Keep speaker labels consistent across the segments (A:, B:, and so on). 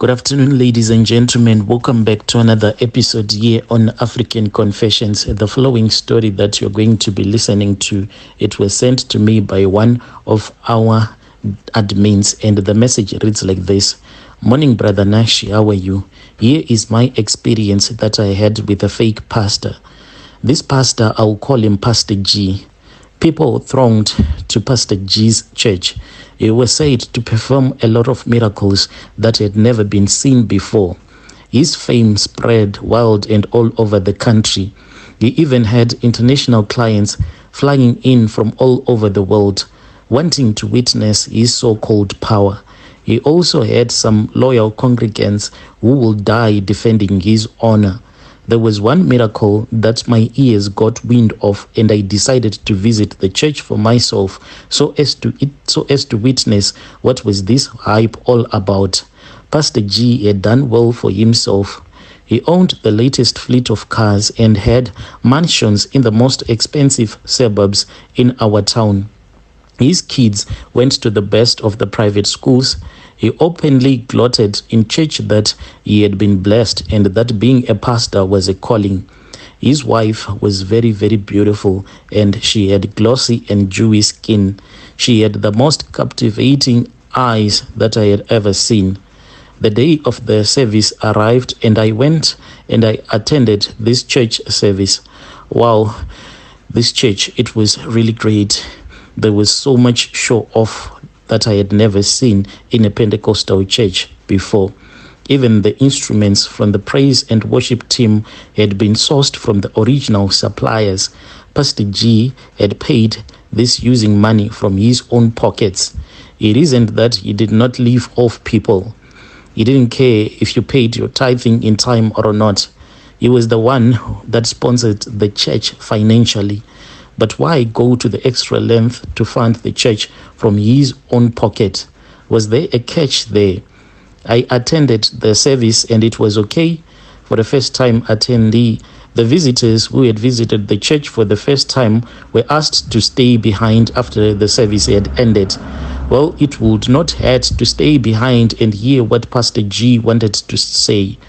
A: Good afternoon, ladies and gentlemen. Welcome back to another episode here on African Confessions. The following story that you're going to be listening to, it was sent to me by one of our admins, and the message reads like this. Morning, Brother Nash, how are you? Here is my experience that I had with a fake pastor. This pastor, I'll call him Pastor G. People thronged to Pastor G's church. He was said to perform a lot of miracles that had never been seen before. His fame spread wild and all over the country. He even had international clients flying in from all over the world, wanting to witness his so-called power. He also had some loyal congregants who will die defending his honor. There was one miracle that my ears got wind of, and I decided to visit the church for myself so as to witness what was this hype all about. Pastor G had done well for himself. He owned the latest fleet of cars and had mansions in the most expensive suburbs in our town. His kids went to the best of the private schools. He openly gloated in church that he had been blessed and that being a pastor was a calling. His wife was very, very beautiful, and she had glossy and dewy skin. She had the most captivating eyes that I had ever seen. The day of the service arrived, and I went and I attended this church service. Wow, this church, it was really great. There was so much show off that I had never seen in a Pentecostal church before. Even the instruments from the praise and worship team had been sourced from the original suppliers. Pastor G had paid this using money from his own pockets. It isn't that he did not live off people. He didn't care if you paid your tithing in time or not. He was the one that sponsored the church financially. But why go to the extra length to fund the church from his own pocket? Was there a catch there? I attended the service and it was okay. For the first time attendee, the visitors who had visited the church for the first time were asked to stay behind after the service had ended. Well, it would not hurt to stay behind and hear what Pastor G wanted to say.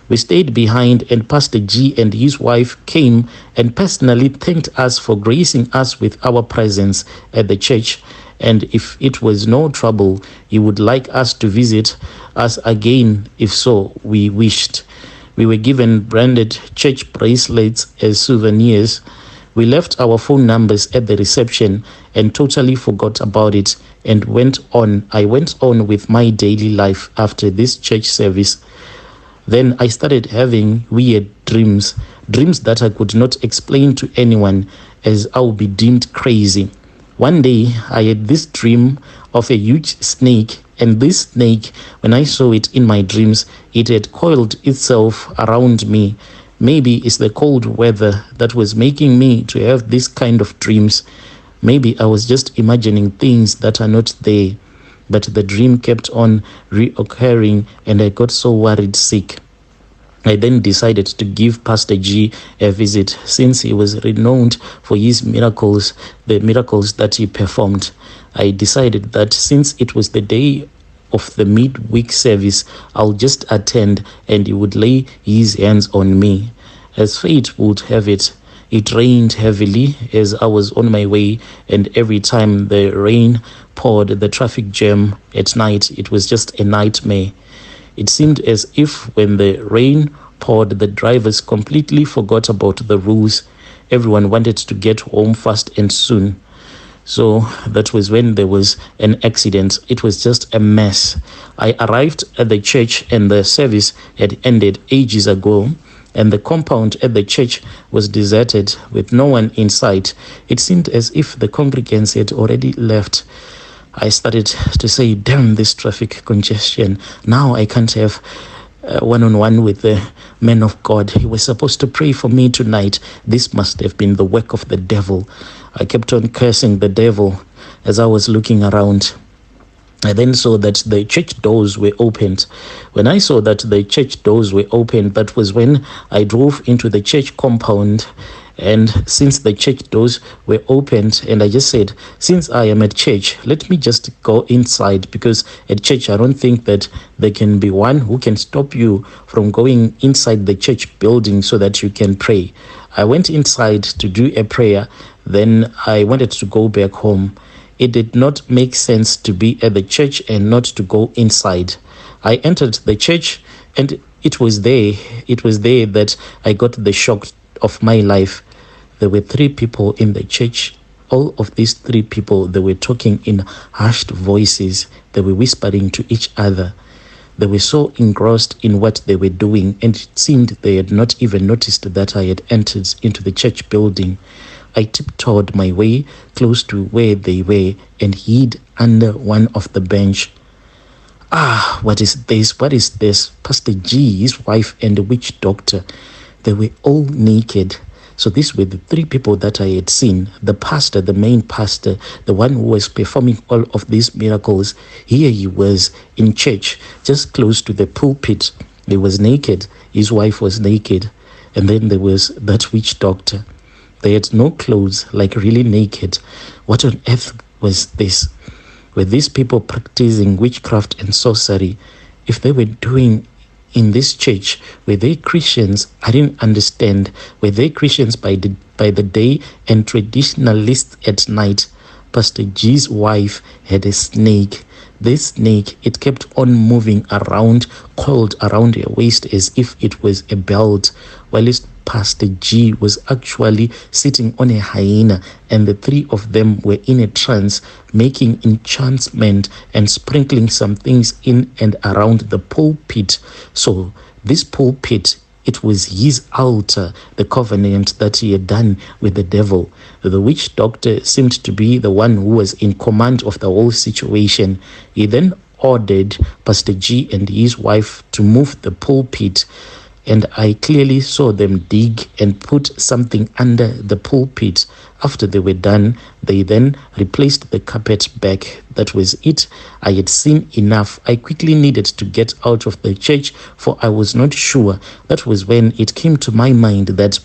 A: We stayed behind, and Pastor G and his wife came and personally thanked us for gracing us with our presence at the church. And if it was no trouble, he would like us to visit us again if so we wished. We were given branded church bracelets as souvenirs. We left our phone numbers at the reception and totally forgot about it and I went on with my daily life after this church service. Then I started having weird dreams that I could not explain to anyone, as I would be deemed crazy. One day I had this dream of a huge snake, and this snake, when I saw it in my dreams, it had coiled itself around me. Maybe it's the cold weather that was making me to have this kind of dreams. Maybe I was just imagining things that are not there. But the dream kept on reoccurring and I got so worried sick. I then decided to give Pastor G a visit since he was renowned for his miracles, the miracles that he performed. I decided that since it was the day of the midweek service, I'll just attend and he would lay his hands on me. As fate would have it, it rained heavily as I was on my way, and every time the rain poured, the traffic jam at night, it was just a nightmare. It seemed as if when the rain poured, the drivers completely forgot about the rules. Everyone wanted to get home fast and soon. So that was when there was an accident. It was just a mess. I arrived at the church and the service had ended ages ago, and the compound at the church was deserted with no one in sight. It seemed as if the congregants had already left. I started to say, damn this traffic congestion. Now I can't have one-on-one with the man of God. He was supposed to pray for me tonight. This must have been the work of the devil. I kept on cursing the devil as I was looking around. I then saw that the church doors were opened. When I saw that the church doors were opened, that was when I drove into the church compound And since the church doors were opened, and I just said, since I am at church, let me just go inside, because at church I don't think that there can be one who can stop you from going inside the church building so that you can pray. I went inside to do a prayer, then I wanted to go back home. It did not make sense to be at the church and not to go inside. I entered the church, and it was there that I got the shock of my life. There were 3 people in the church. All of these 3 people, they were talking in hushed voices. They were whispering to each other. They were so engrossed in what they were doing, and it seemed they had not even noticed that I had entered into the church building. I tiptoed my way close to where they were and hid under one of the bench. What is this? What is this? Pastor G, his wife, and the witch doctor. They were all naked. So these were the 3 people that I had seen. The pastor, the main pastor, the one who was performing all of these miracles. Here he was in church, just close to the pulpit. He was naked. His wife was naked. And then there was that witch doctor. They had no clothes, like really naked. What on earth was this? Were these people practicing witchcraft and sorcery? If they were doing in this church, were they Christians? I didn't understand. Were they Christians by the day and traditionalists at night? Pastor G's wife had a snake. This snake, it kept on moving around, coiled around her waist as if it was a belt, while Pastor G was actually sitting on a hyena, and the 3 of them were in a trance, making enchantment and sprinkling some things in and around the pulpit. So this pulpit, it was his altar, the covenant that he had done with the devil. The witch doctor seemed to be the one who was in command of the whole situation. He then ordered Pastor G and his wife to move the pulpit, and I clearly saw them dig and put something under the pulpit. After they were done, they then replaced the carpet back. That was it. I had seen enough. I quickly needed to get out of the church, for I was not sure. That was when it came to my mind that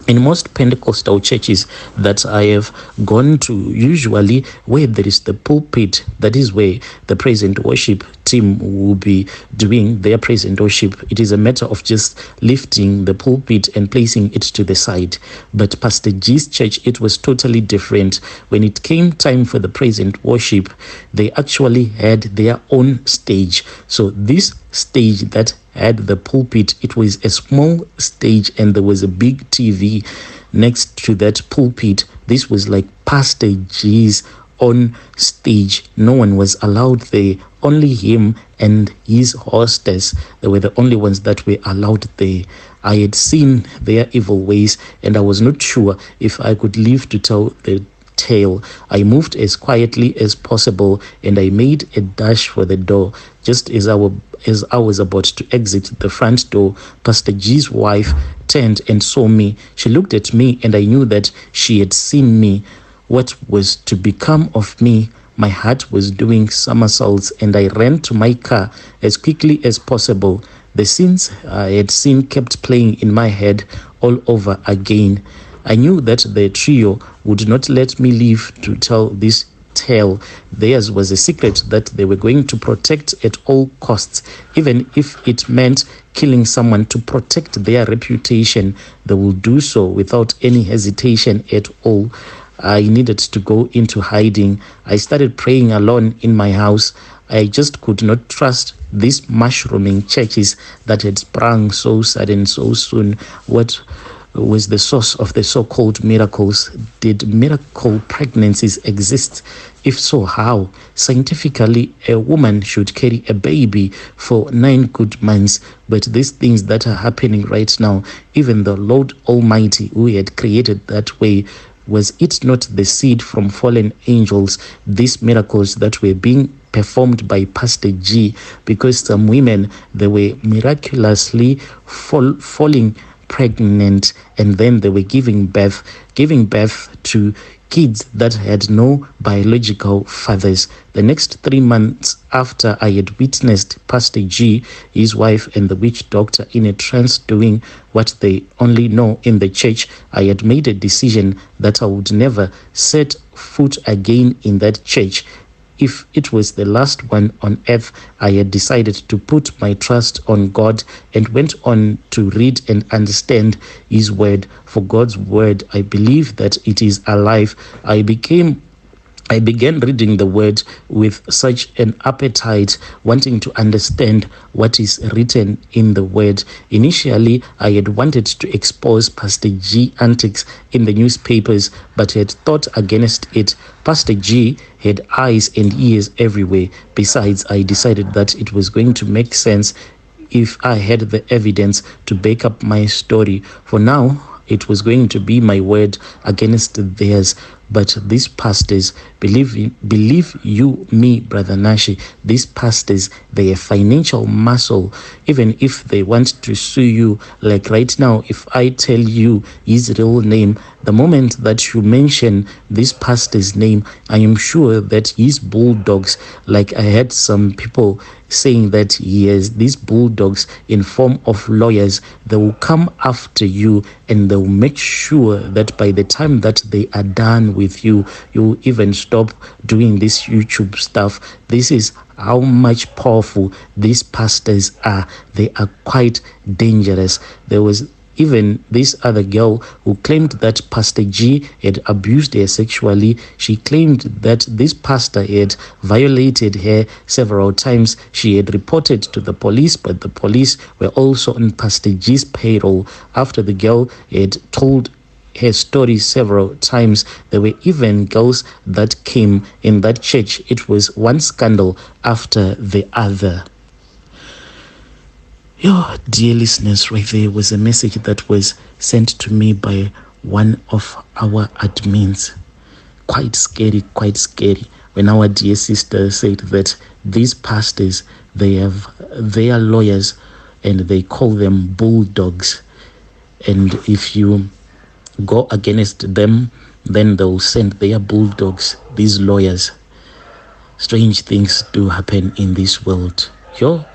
A: in most Pentecostal churches that I have gone to, usually where there is the pulpit, that is where the praise and worship team will be doing their praise and worship. It is a matter of just lifting the pulpit and placing it to the side. But Pastor G's church, it was totally different. When it came time for the praise and worship, they actually had their own stage. So this stage that had the pulpit, it was a small stage, and there was a big TV next to that pulpit. This was like Pastor G's on stage. No one was allowed there. Only him and his hostess, they were the only ones that were allowed there. I had seen their evil ways, and I was not sure if I could live to tell the tale. I moved as quietly as possible, and I made a dash for the door. Just as I was about to exit the front door, Pastor G's wife turned and saw me. She looked at me, and I knew that she had seen me. What was to become of me? My heart was doing somersaults, and I ran to my car as quickly as possible. The scenes I had seen kept playing in my head all over again. I knew that the trio would not let me live to tell this tale. Theirs was a secret that they were going to protect at all costs, even if it meant killing someone to protect their reputation. They will do so without any hesitation at all. I needed to go into hiding. I started praying alone in my house. I just could not trust these mushrooming churches that had sprung so sudden, so soon. What was the source of the so-called miracles? Did miracle pregnancies exist? If so, how? Scientifically, a woman should carry a baby for 9 good months, but these things that are happening right now, even the Lord Almighty who had created that way, was it not the seed from fallen angels, these miracles that were being performed by Pastor G? Because some women, they were miraculously falling pregnant, and then they were giving birth to kids that had no biological fathers. The next 3 months after I had witnessed Pastor G, his wife, and the witch doctor in a trance doing what they only know in the church, I had made a decision that I would never set foot again in that church. If it was the last one on earth, I had decided to put my trust on God and went on to read and understand His word. For God's word, I believe that it is alive. I began reading the word with such an appetite, wanting to understand what is written in the word. Initially, I had wanted to expose Pastor G antics in the newspapers, but had thought against it. Pastor G had eyes and ears everywhere. Besides, I decided that it was going to make sense if I had the evidence to back up my story. For now, it was going to be my word against theirs. But these pastors, believe you me, Brother Nashi, these pastors, they have financial muscle. Even if they want to sue you, like right now, if I tell you his real name, the moment that you mention this pastor's name, I am sure that his bulldogs, like I had some people saying that he has these bulldogs in form of lawyers, they will come after you and they will make sure that by the time that they are done with you, you will even stop doing this YouTube stuff. This is how much powerful these pastors are. They are quite dangerous. There was even this other girl who claimed that Pastor G had abused her sexually. She claimed that this pastor had violated her several times. She had reported to the police, but the police were also on Pastor G's payroll. After the girl had told her story several times, there were even girls that came in that church. It was one scandal after the other. Yo, dear listeners, right there was a message that was sent to me by one of our admins. Quite scary. When our dear sister said that these pastors, they are lawyers and they call them bulldogs. And if you go against them, then they'll send their bulldogs, these lawyers. Strange things do happen in this world. Yo,